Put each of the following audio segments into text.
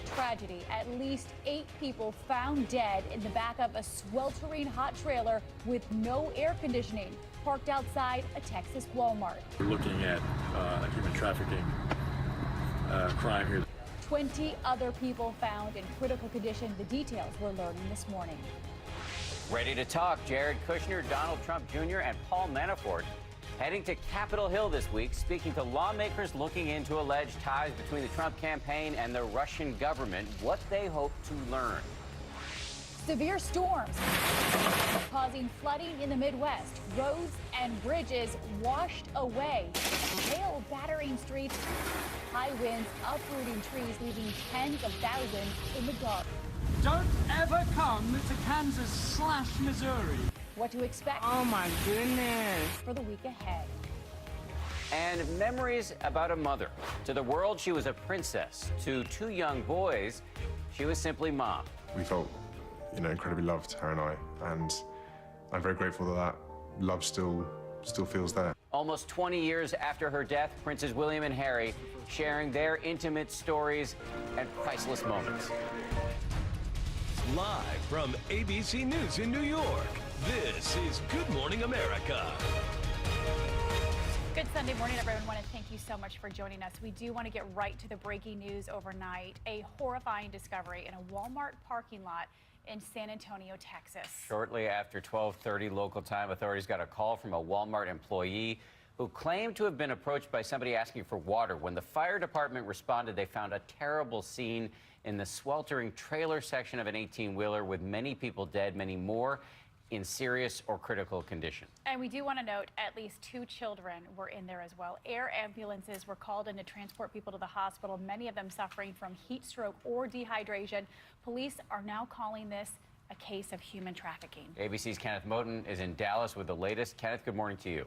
tragedy. At least 8 people found dead in the back of a sweltering hot trailer with no air conditioning, parked outside a Texas Walmart. We're looking at a human trafficking crime here. 20 other people found in critical condition. The details we're learning this morning. Ready to talk. Jared Kushner, Donald Trump Jr., and Paul Manafort heading to Capitol Hill this week, speaking to lawmakers looking into alleged ties between the Trump campaign and the Russian government, what they hope to learn. Severe storms causing flooding in the Midwest. Roads and bridges washed away. Hail battering streets. High winds uprooting trees, leaving tens of thousands in the dark. Don't ever come to Kansas/Missouri. What to expect? Oh my goodness. For the week ahead. And memories about a mother. To the world, she was a princess. To 2 young boys, she was simply mom. We felt, incredibly loved, her and I, and I'm very grateful that love still feels there. Almost 20 years after her death, Princes William and Harry sharing their intimate stories and priceless moments. Live from ABC News in New York, this is Good Morning America. Good Sunday morning, everyone. I want to thank you so much for joining us. We do want to get right to the breaking news overnight. A horrifying discovery in a Walmart parking lot in San Antonio, Texas. Shortly after 12:30 local time, authorities got a call from a Walmart employee who claimed to have been approached by somebody asking for water. When the fire department responded, they found a terrible scene in the sweltering trailer section of an 18-wheeler with many people dead, many more in serious or critical condition. And we do want to note at least 2 children were in there as well. Air ambulances were called in to transport people to the hospital, many of them suffering from heat stroke or dehydration. Police are now calling this a case of human trafficking. ABC's Kenneth Moten is in Dallas with the latest. Kenneth, good morning to you.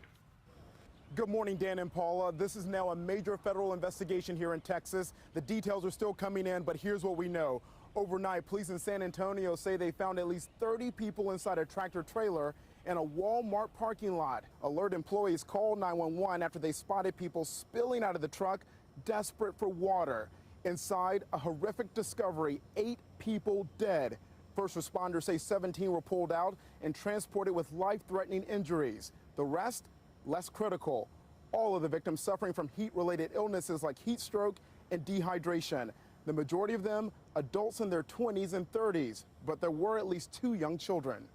Good morning, Dan and Paula. This is now a major federal investigation here in Texas. The details are still coming in, but here's what we know. Overnight, police in San Antonio say they found at least 30 people inside a tractor trailer in a Walmart parking lot. Alert employees called 911 after they spotted people spilling out of the truck, desperate for water. Inside, a horrific discovery, 8 people dead. First responders say 17 were pulled out and transported with life-threatening injuries. The rest, less critical. All of the victims suffering from heat-related illnesses like heat stroke and dehydration. The majority of them adults in their 20s and 30s, but there were at least 2 young children.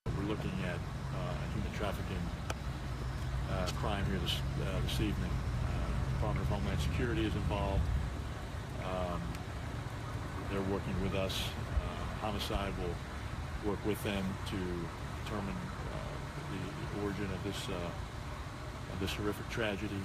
We're looking at a human trafficking crime here this evening. Department of Homeland Security is involved. They're working with us. Homicide will work with them to determine the origin of this horrific tragedy.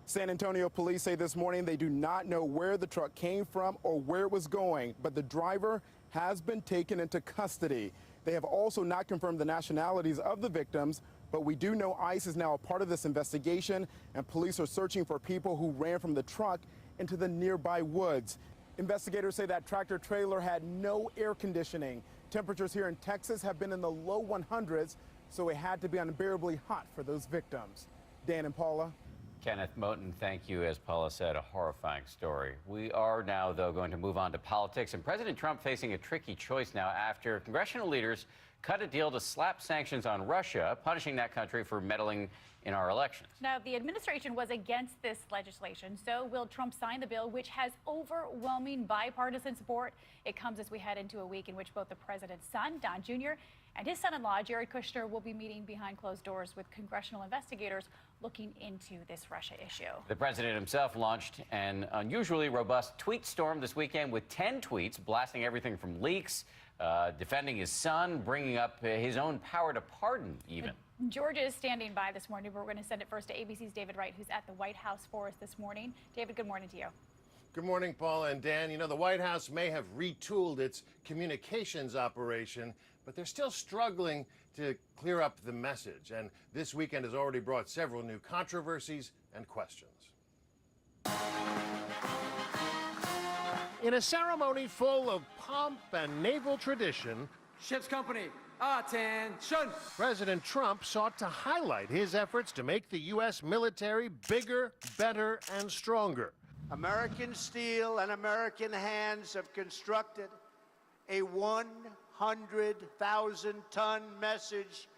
San Antonio police say this morning they do not know where the truck came from or where it was going, but the driver has been taken into custody. They have also not confirmed the nationalities of the victims, but we do know ICE is now a part of this investigation, and police are searching for people who ran from the truck into the nearby woods. Investigators say that tractor trailer had no air conditioning. Temperatures here in Texas have been in the low 100s, so it had to be unbearably hot for those victims. Dan and Paula. Kenneth Moten, thank you. As Paula said, a horrifying story. We are now, though, going to move on to politics. And President Trump facing a tricky choice now after congressional leaders cut a deal to slap sanctions on Russia, punishing that country for meddling in our elections. Now, the administration was against this legislation. So will Trump sign the bill, which has overwhelming bipartisan support? It comes as we head into a week in which both the president's son, Don Jr., and his son-in-law, Jared Kushner, will be meeting behind closed doors with congressional investigators looking into this Russia issue. The president himself launched an unusually robust tweet storm this weekend with 10 tweets blasting everything from leaks, defending his son, bringing up his own power to pardon even. Georgia is standing by this morning, but we're going to send it first to ABC's David Wright, who's at the White House for us this morning. David, good morning to you. Good morning, Paula and Dan. You know, the White House may have retooled its communications operation, but they're still struggling to clear up the message. And this weekend has already brought several new controversies and questions. In a ceremony full of pomp and naval tradition, Ship's company, attention! President Trump sought to highlight his efforts to make the U.S. military bigger, better, and stronger. American steel and American hands have constructed a 100,000-ton message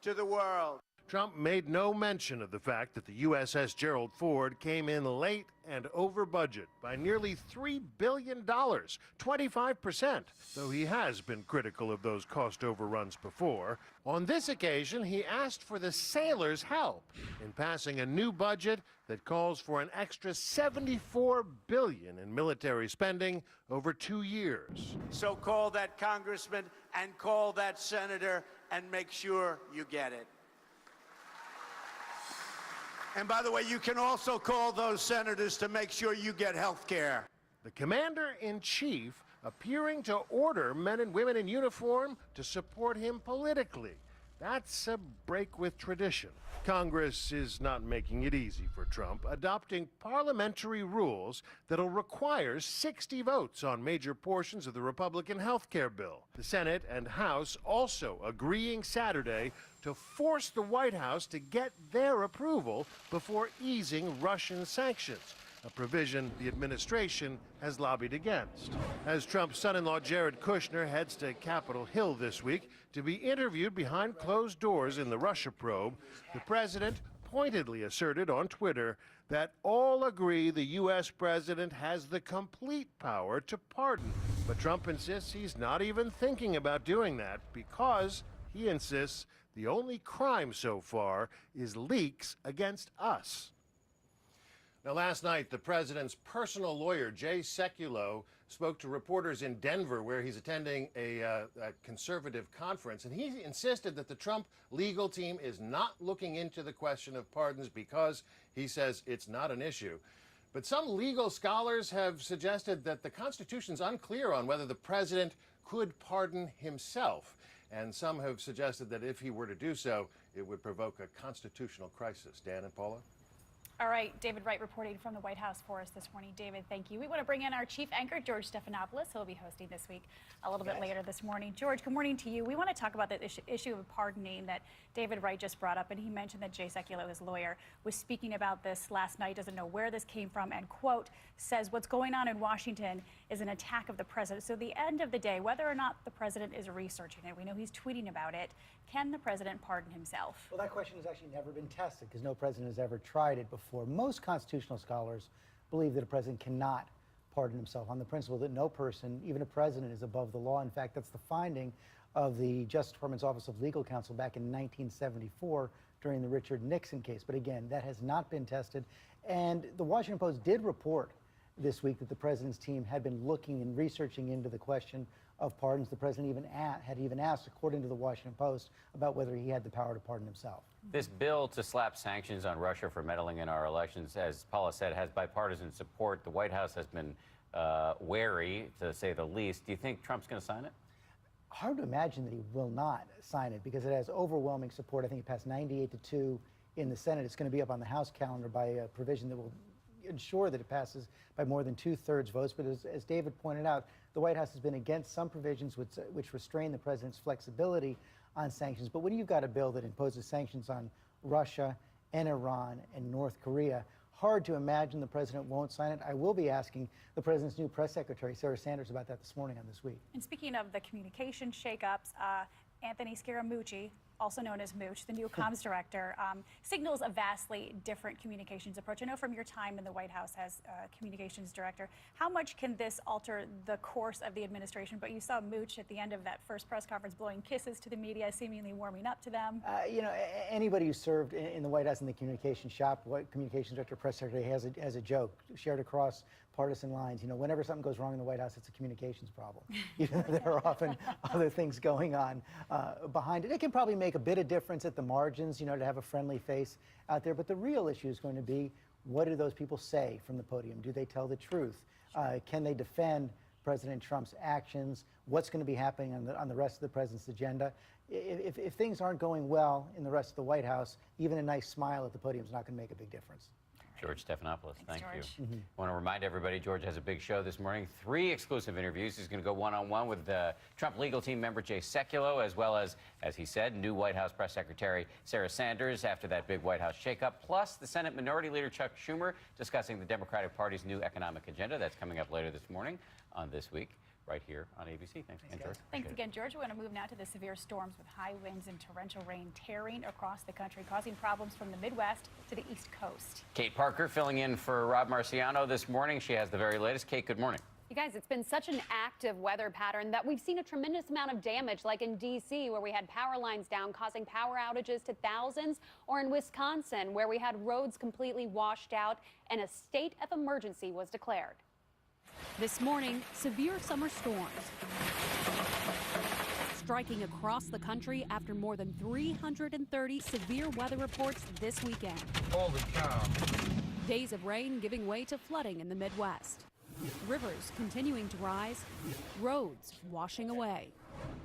to the world. Trump made no mention of the fact that the USS Gerald Ford came in late and over budget by nearly $3 billion, 25%, though he has been critical of those cost overruns before. On this occasion, he asked for the sailors' help in passing a new budget that calls for an extra $74 billion in military spending over 2 years. So call that congressman and call that senator and make sure you get it. And by the way, you can also call those senators to make sure you get health care. The commander-in-chief appearing to order men and women in uniform to support him politically. That's a break with tradition. Congress is not making it easy for Trump, adopting parliamentary rules that'll require 60 votes on major portions of the Republican health care bill. The Senate and House also agreeing Saturday to force the White House to get their approval before easing Russian sanctions, a provision the administration has lobbied against. As Trump's son-in-law Jared Kushner heads to Capitol Hill this week to be interviewed behind closed doors in the Russia probe, the president pointedly asserted on Twitter that all agree the U.S. president has the complete power to pardon. But Trump insists he's not even thinking about doing that because, he insists, the only crime so far is leaks against us. Now, last night, the president's personal lawyer, Jay Sekulow, spoke to reporters in Denver, where he's attending a conservative conference, and he insisted that the Trump legal team is not looking into the question of pardons because, he says, it's not an issue. But some legal scholars have suggested that the Constitution's unclear on whether the president could pardon himself. And some have suggested that if he were to do so, it would provoke a constitutional crisis. Dan and Paula? All right, David Wright reporting from the White House for us this morning. David, thank you. We want to bring in our chief anchor, George Stephanopoulos. He'll be hosting this week a little bit later this morning. George, good morning to you. We want to talk about the issue of pardoning that David Wright just brought up, and he mentioned that Jay Sekulow, his lawyer, was speaking about this last night, doesn't know where this came from, and, quote, says what's going on in Washington is an attack of the president. So at the end of the day, whether or not the president is researching it, we know he's tweeting about it, can the president pardon himself? Well, that question has actually never been tested because no president has ever tried it before. Most constitutional scholars believe that a president cannot pardon himself on the principle that no person, even a president, is above the law. In fact, that's the finding of the Justice Department's Office of Legal Counsel back in 1974 during the Richard Nixon case. But again, that has not been tested. And the Washington Post did report this week that the president's team had been looking and researching into the question of pardons. The president had even asked, according to the Washington Post, about whether he had the power to pardon himself. This bill to slap sanctions on Russia for meddling in our elections, as Paula said, has bipartisan support. The White House has been wary, to say the least. Do you think Trump's going to sign it? Hard to imagine that he will not sign it because it has overwhelming support. I think it passed 98-2 in the Senate. It's going to be up on the House calendar by a provision that will ensure that it passes by more than 2/3 votes. But as David pointed out, the White House has been against some provisions which restrain the president's flexibility on sanctions. But when you've got a bill that imposes sanctions on Russia and Iran and North Korea, hard to imagine the president won't sign it. I will be asking the president's new press secretary, Sarah Sanders, about that this morning on This Week. And speaking of the communication shakeups, Anthony Scaramucci, also known as Mooch, the new comms director, signals a vastly different communications approach. I know from your time in the White House as communications director, how much can this alter the course of the administration? But you saw Mooch at the end of that first press conference blowing kisses to the media, seemingly warming up to them. You know, anybody who served in the White House in the communications shop, what communications director, press secretary, has a joke shared across partisan lines. You know, whenever something goes wrong in the White House, it's a communications problem. Even though there are often other things going on behind it. It can probably make a bit of difference at the margins, you know, to have a friendly face out there. But the real issue is going to be, what do those people say from the podium? Do they tell the truth? Can they defend President Trump's actions? What's going to be happening on the rest of the president's agenda? If things aren't going well in the rest of the White House, even a nice smile at the podium is not going to make a big difference. George Stephanopoulos, thank George. you. I want to remind everybody, George has a big show this morning. 3 exclusive interviews. He's going to go one-on-one with Trump legal team member Jay Sekulow, as well as he said, new White House press secretary Sarah Sanders after that big White House shakeup, plus the Senate Minority Leader Chuck Schumer discussing the Democratic Party's new economic agenda. That's coming up later this morning on This Week, right here on ABC. Thanks again, George. Thanks again, George. We're going to move now to the severe storms with high winds and torrential rain tearing across the country, causing problems from the Midwest to the East Coast. Kate Parker filling in for Rob Marciano this morning. She has the very latest. Kate, good morning. You guys, it's been such an active weather pattern that we've seen a tremendous amount of damage, like in D.C., where we had power lines down, causing power outages to thousands, or in Wisconsin, where we had roads completely washed out and a state of emergency was declared. This morning, severe summer storms striking across the country after more than 330 severe weather reports this weekend. Holy cow. Days of rain giving way to flooding in the Midwest. Rivers continuing to rise, roads washing away.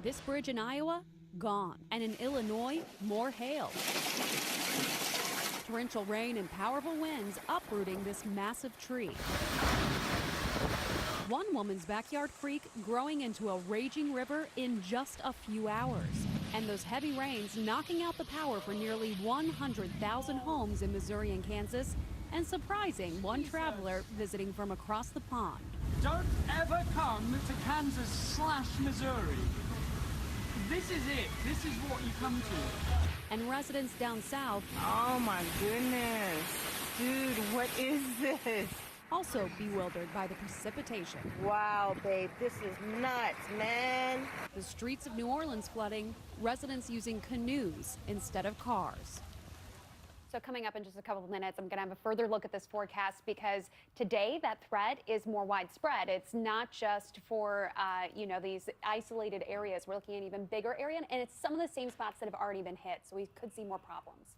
This bridge in Iowa, gone. And in Illinois, more hail. Torrential rain and powerful winds uprooting this massive tree. One woman's backyard creek growing into a raging river in just a few hours. And those heavy rains knocking out the power for nearly 100,000 homes in Missouri and Kansas, and surprising one traveler visiting from across the pond. Don't ever come to Kansas/Missouri. This is it. This is what you come to. And residents down south. Oh my goodness. Dude, what is this? Also bewildered by the precipitation. Wow, babe, this is nuts, man. The streets of New Orleans flooding, residents using canoes instead of cars. So coming up in just a couple of minutes, I'm going to have a further look at this forecast because today that threat is more widespread. It's not just for, these isolated areas. We're looking at an even bigger area, and it's some of the same spots that have already been hit, so we could see more problems.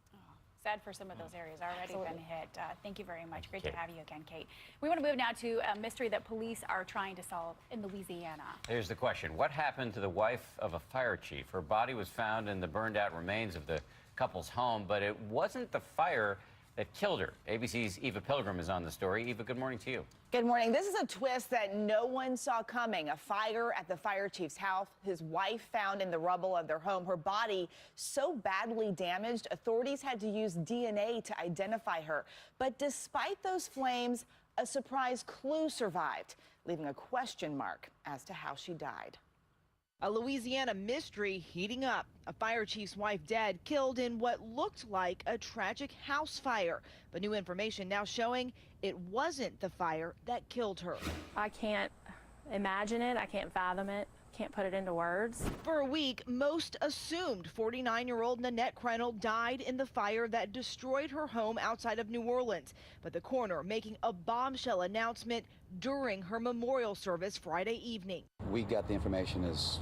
Sad for some of those areas already Absolutely. been hit. Thank you very much. Great to have you again, Kate. We want to move now to a mystery that police are trying to solve in Louisiana. Here's the question. What happened to the wife of a fire chief? Her body was found in the burned out remains of the couple's home, but it wasn't the fire that killed her. ABC's Eva Pilgrim is on the story. Eva, good morning to you. Good morning. This is a twist that no one saw coming. A fire at the fire chief's house. His wife found in the rubble of their home. Her body so badly damaged, authorities had to use DNA to identify her. But despite those flames, a surprise clue survived, leaving a question mark as to how she died. A Louisiana mystery heating up. A fire chief's wife dead, killed in what looked like a tragic house fire. But new information now showing it wasn't the fire that killed her. I can't imagine it. I can't fathom it. Can't put it into words. For a week, most assumed 49-year-old Nanette Krenel died in the fire that destroyed her home outside of New Orleans. But the coroner making a bombshell announcement during her memorial service Friday evening. We got the information as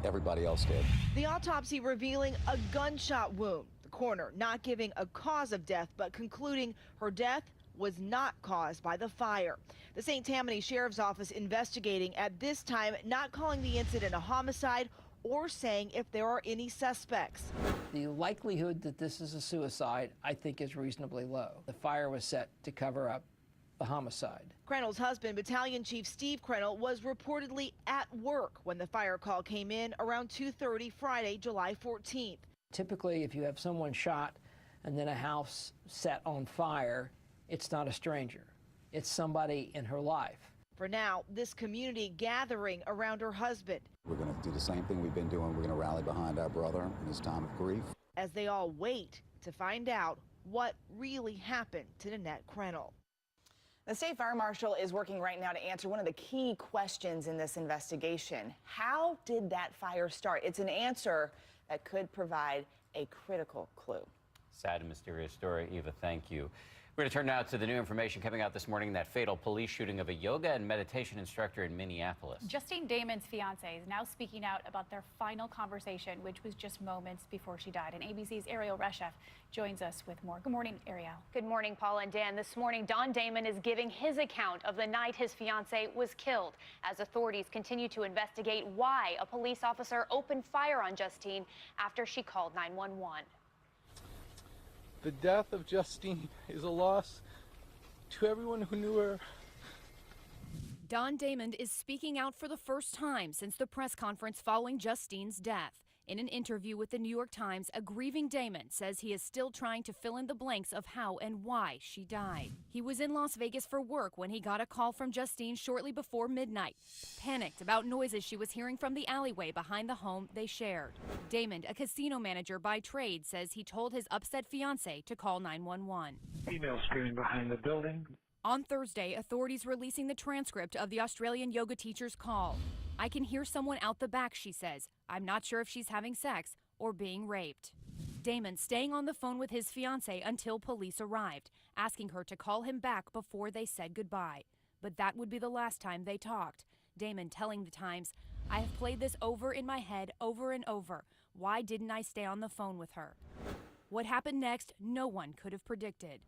everybody else did. The autopsy revealing a gunshot wound. The coroner not giving a cause of death, but concluding her death was not caused by the fire. The St. Tammany Sheriff's Office investigating at this time, not calling the incident a homicide or saying if there are any suspects. The likelihood that this is a suicide, I think, is reasonably low. The fire was set to cover up the homicide. Krenel's husband, Battalion Chief Steve Krenel, was reportedly at work when the fire call came in around 2:30 Friday, July 14th. Typically, if you have someone shot and then a house set on fire, it's not a stranger. It's somebody in her life. For now, this community gathering around her husband. We're going to do the same thing we've been doing. We're going to rally behind our brother in his time of grief. As they all wait to find out what really happened to Nanette Krenel. The state fire marshal is working right now to answer one of the key questions in this investigation. How did that fire start? It's an answer that could provide a critical clue. Sad and mysterious story. Eva, thank you. We're going to turn now to the new information coming out this morning, that fatal police shooting of a yoga and meditation instructor in Minneapolis. Justine Damon's fiance is now speaking out about their final conversation, which was just moments before she died. And ABC's Ariel Reshef joins us with more. Good morning, Ariel. Good morning, Paula and Dan. This morning, Don Damon is giving his account of the night his fiance was killed as authorities continue to investigate why a police officer opened fire on Justine after she called 911. The death of Justine is a loss to everyone who knew her. Don Damon is speaking out for the first time since the press conference following Justine's death. In an interview with the New York Times, a grieving Damon says he is still trying to fill in the blanks of how and why she died. He was in Las Vegas for work when he got a call from Justine shortly before midnight. Panicked about noises she was hearing from the alleyway behind the home they shared. Damon, a casino manager by trade, says he told his upset fiancée to call 911. Female screaming behind the building. On Thursday, authorities releasing the transcript of the Australian yoga teacher's call. I can hear someone out the back, she says. I'm not sure if she's having sex or being raped. Damon staying on the phone with his fiancée until police arrived, asking her to call him back before they said goodbye. But that would be the last time they talked. Damon telling the Times, I have played this over in my head over and over. Why didn't I stay on the phone with her? What happened next, no one could have predicted.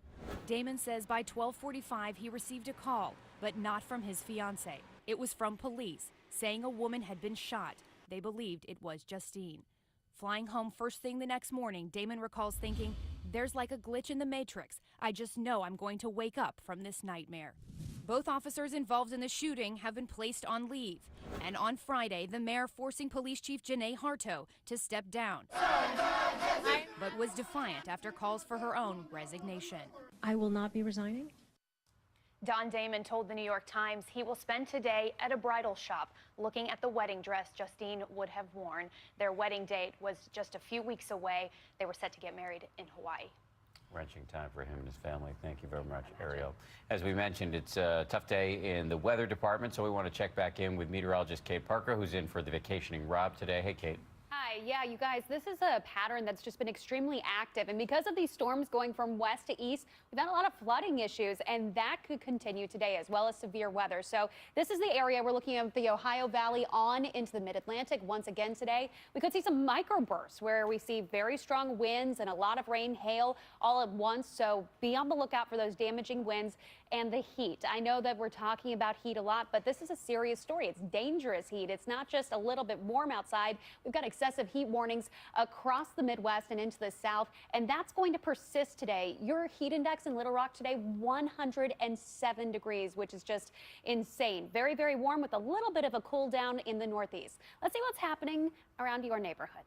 Damon says by 12:45 he received a call, but not from his fiancée. It was from police, saying a woman had been shot. They believed it was Justine. Flying home first thing the next morning, Damon recalls thinking, there's like a glitch in the matrix. I just know I'm going to wake up from this nightmare. Both officers involved in the shooting have been placed on leave. And on Friday, the mayor forcing Police Chief Janae Harto to step down, but was defiant after calls for her own resignation. I will not be resigning. Don Damon told the New York Times he will spend today at a bridal shop looking at the wedding dress Justine would have worn. Their wedding date was just a few weeks away. They were set to get married in Hawaii. Wrenching time for him and his family. Thank you very much, Ariel. As we mentioned, it's a tough day in the weather department, so we want to check back in with meteorologist Kate Parker, who's in for the vacationing Rob today. Hey, Kate. Hi, yeah, you guys, this is a pattern that's just been extremely active. And because of these storms going from west to east, we've had a lot of flooding issues, and that could continue today as well as severe weather. So this is the area we're looking at, the Ohio Valley on into the mid-Atlantic once again today. We could see some microbursts where we see very strong winds and a lot of rain, hail all at once. So be on the lookout for those damaging winds and the heat. I know that we're talking about heat a lot, but this is a serious story. It's dangerous heat. It's not just a little bit warm outside. We've got excessive heat warnings across the Midwest and into the South, and that's going to persist today. Your heat index in Little Rock today, 107 degrees, which is just insane. Very, very warm with a little bit of a cool down in the Northeast. Let's see what's happening around your neighborhood.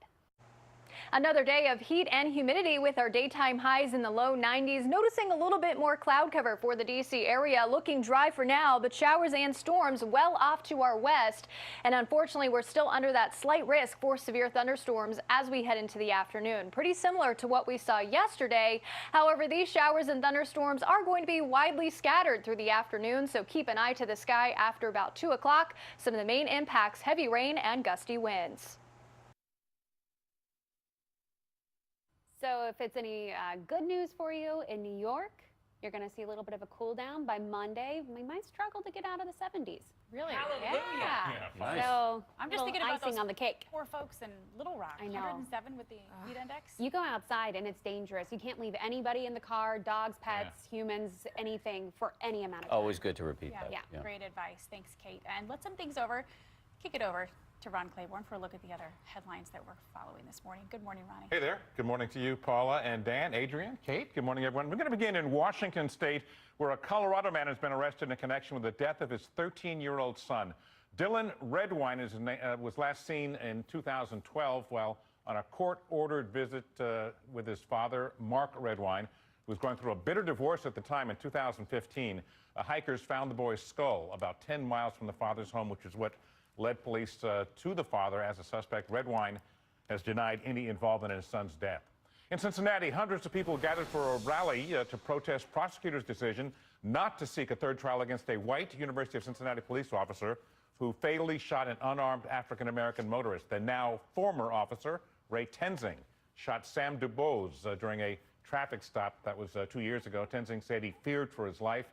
Another day of heat and humidity with our daytime highs in the low 90s. Noticing a little bit more cloud cover for the D.C. area. Looking dry for now, but showers and storms well off to our west. And unfortunately, we're still under that slight risk for severe thunderstorms as we head into the afternoon. Pretty similar to what we saw yesterday. However, these showers and thunderstorms are going to be widely scattered through the afternoon, so keep an eye to the sky after about 2 o'clock. Some of the main impacts, heavy rain and gusty winds. So if it's any good news for you in New York, you're going to see a little bit of a cool down by Monday. We might struggle to get out of the 70s. Really? Yeah. Nice. So I'm just thinking about icing those on the cake. poor folks in Little Rock. I know. 107 with the heat index. You go outside and it's dangerous. You can't leave anybody in the car, dogs, pets, humans, anything for any amount of time. Always good to repeat that. Yeah, great advice. Thanks, Kate. And let's some things over. Kick it over to Ron Claiborne for a look at the other headlines that we're following this morning. Good morning, Ronnie. Hey there. Good morning to you, Paula and Dan, Adrian, Kate. Good morning, everyone. We're going to begin in Washington State, where a Colorado man has been arrested in connection with the death of his 13-year-old son. Dylan Redwine was last seen in 2012 while on a court-ordered visit with his father, Mark Redwine, who was going through a bitter divorce at the time in 2015. Hikers found the boy's skull about 10 miles from the father's home, which is what led police to the father as a suspect. Redwine has denied any involvement in his son's death. In Cincinnati, hundreds of people gathered for a rally to protest prosecutors' decision not to seek a third trial against a white University of Cincinnati police officer who fatally shot an unarmed African-American motorist. The now former officer, Ray Tenzing, shot Sam DuBose during a traffic stop that was 2 years ago. Tenzing said he feared for his life.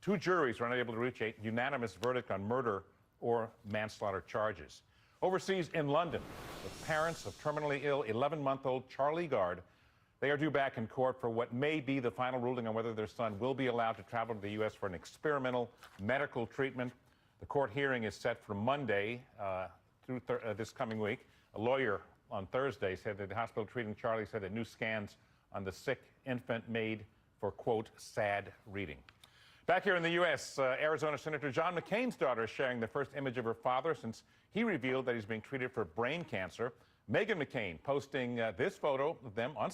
Two juries were unable to reach a unanimous verdict on murder or manslaughter charges. Overseas in London, the parents of terminally ill 11-month-old Charlie Gard, they are due back in court for what may be the final ruling on whether their son will be allowed to travel to the U.S. for an experimental medical treatment. The court hearing is set for Monday through this coming week. A lawyer on Thursday said that the hospital treating Charlie said that new scans on the sick infant made for, quote, sad reading. Back here in the U.S., Arizona Senator John McCain's daughter is sharing the first image of her father since he revealed that he's being treated for brain cancer. Meghan McCain posting this photo of them on